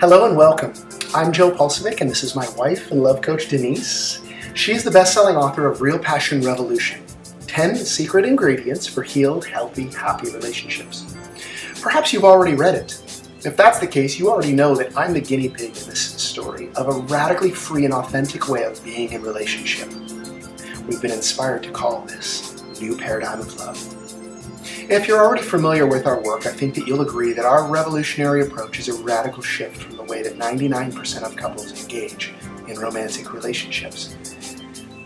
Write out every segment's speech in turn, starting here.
Hello and welcome. I'm Joe Pulsovic and this is my wife and love coach Denise. She's the best-selling author of Real Passion Revolution, 10 Secret Ingredients for Healed, Healthy, Happy Relationships. Perhaps you've already read it. If that's the case, you already know that I'm the guinea pig in this story of a radically free and authentic way of being in relationship. We've been inspired to call this New Paradigm of Love. If you're already familiar with our work, I think that you'll agree that our revolutionary approach is a radical shift from the way that 99% of couples engage in romantic relationships.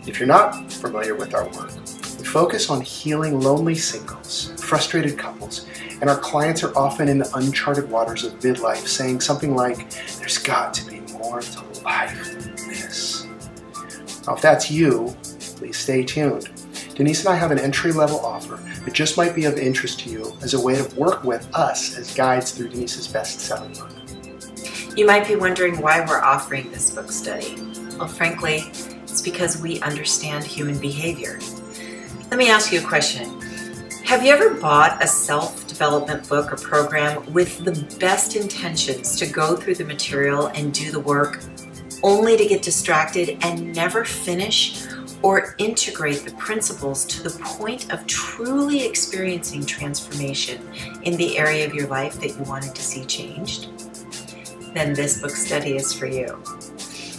If you're not familiar with our work, we focus on healing lonely singles, frustrated couples, and our clients are often in the uncharted waters of midlife saying something like, there's got to be more to life than this. Now, if that's you, please stay tuned. Denise and I have an entry-level offer that just might be of interest to you as a way to work with us as guides through Denise's best-selling book. You might be wondering why we're offering this book study. Well, frankly, it's because we understand human behavior. Let me ask you a question. Have you ever bought a self-development book or program with the best intentions to go through the material and do the work, only to get distracted and never finish or integrate the principles to the point of truly experiencing transformation in the area of your life that you wanted to see changed? Then this book study is for you.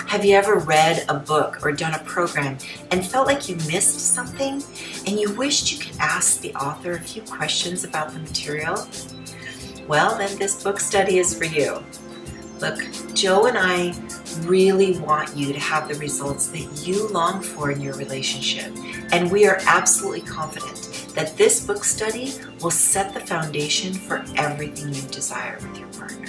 Have you ever read a book or done a program and felt like you missed something and you wished you could ask the author a few questions about the material? Well, then this book study is for you. Look, Joe and I really want you to have the results that you long for in your relationship, and we are absolutely confident that this book study will set the foundation for everything you desire with your partner.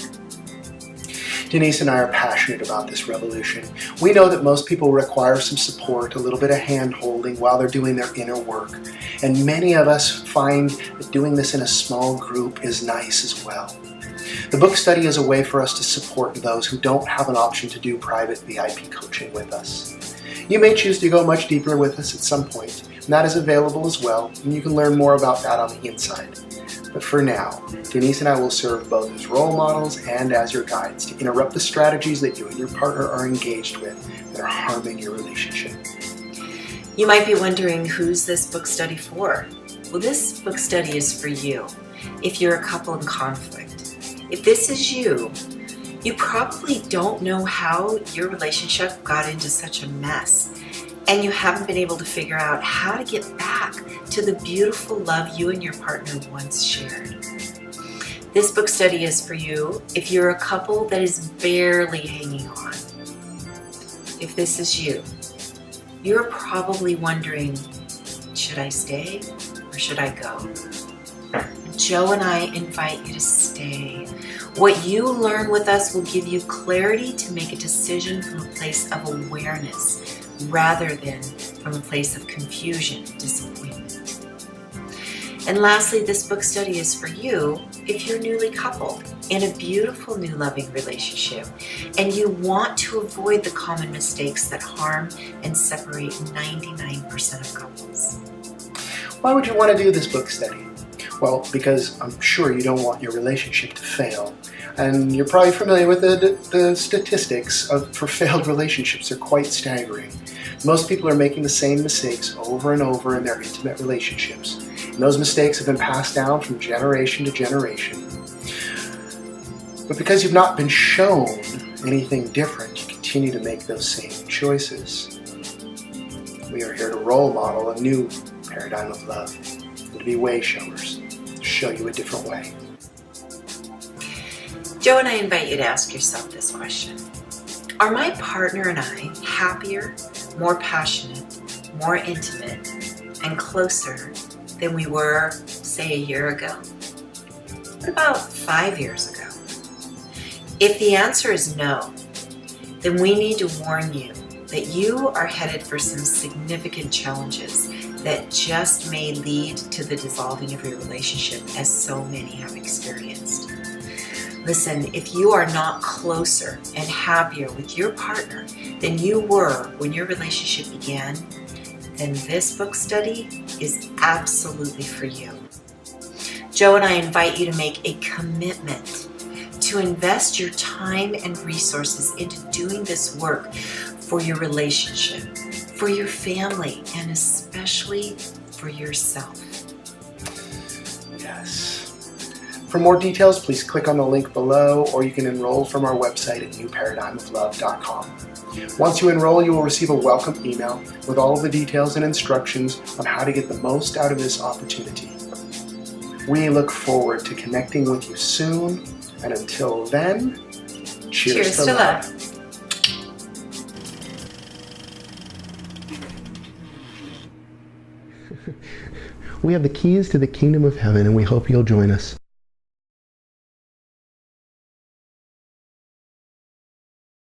Denise and I are passionate about this revolution. We know that most people require some support, a little bit of hand-holding while they're doing their inner work. And many of us find that doing this in a small group is nice as well. The book study is a way for us to support those who don't have an option to do private VIP coaching with us. You may choose to go much deeper with us at some point, and that is available as well, and you can learn more about that on the inside. But for now, Denise and I will serve both as role models and as your guides to interrupt the strategies that you and your partner are engaged with that are harming your relationship. You might be wondering, who's this book study for? Well, this book study is for you if you're a couple in conflict. If this is you, you probably don't know how your relationship got into such a mess, and you haven't been able to figure out how to get back to the beautiful love you and your partner once shared. This book study is for you if you're a couple that is barely hanging on. If this is you, you're probably wondering, should I stay or should I go? Joe and I invite you to stay. What you learn with us will give you clarity to make a decision from a place of awareness rather than from a place of confusion, disappointment. And lastly, this book study is for you if you're newly coupled in a beautiful new loving relationship and you want to avoid the common mistakes that harm and separate 99% of couples. Why would you want to do this book study? Well, because I'm sure you don't want your relationship to fail. And you're probably familiar with the statistics for failed relationships are quite staggering. Most people are making the same mistakes over and over in their intimate relationships. And those mistakes have been passed down from generation to generation. But because you've not been shown anything different, you continue to make those same choices. We are here to role model a new paradigm of love and to be way showers, to show you a different way. Joe and I invite you to ask yourself this question. Are my partner and I happier, more passionate, more intimate, and closer than we were, say, a year ago? What about 5 years ago? If the answer is no, then we need to warn you that you are headed for some significant challenges that just may lead to the dissolving of your relationship, as so many have experienced. Listen, if you are not closer and happier with your partner than you were when your relationship began, then this book study is absolutely for you. Joe and I invite you to make a commitment to to invest your time and resources into doing this work for your relationship, for your family, and especially for yourself. Yes. For more details, please click on the link below, or you can enroll from our website at newparadigmoflove.com. Once you enroll, you will receive a welcome email with all of the details and instructions on how to get the most out of this opportunity. We look forward to connecting with you soon, and until then, cheers to love. We have the keys to the kingdom of heaven, and we hope you'll join us.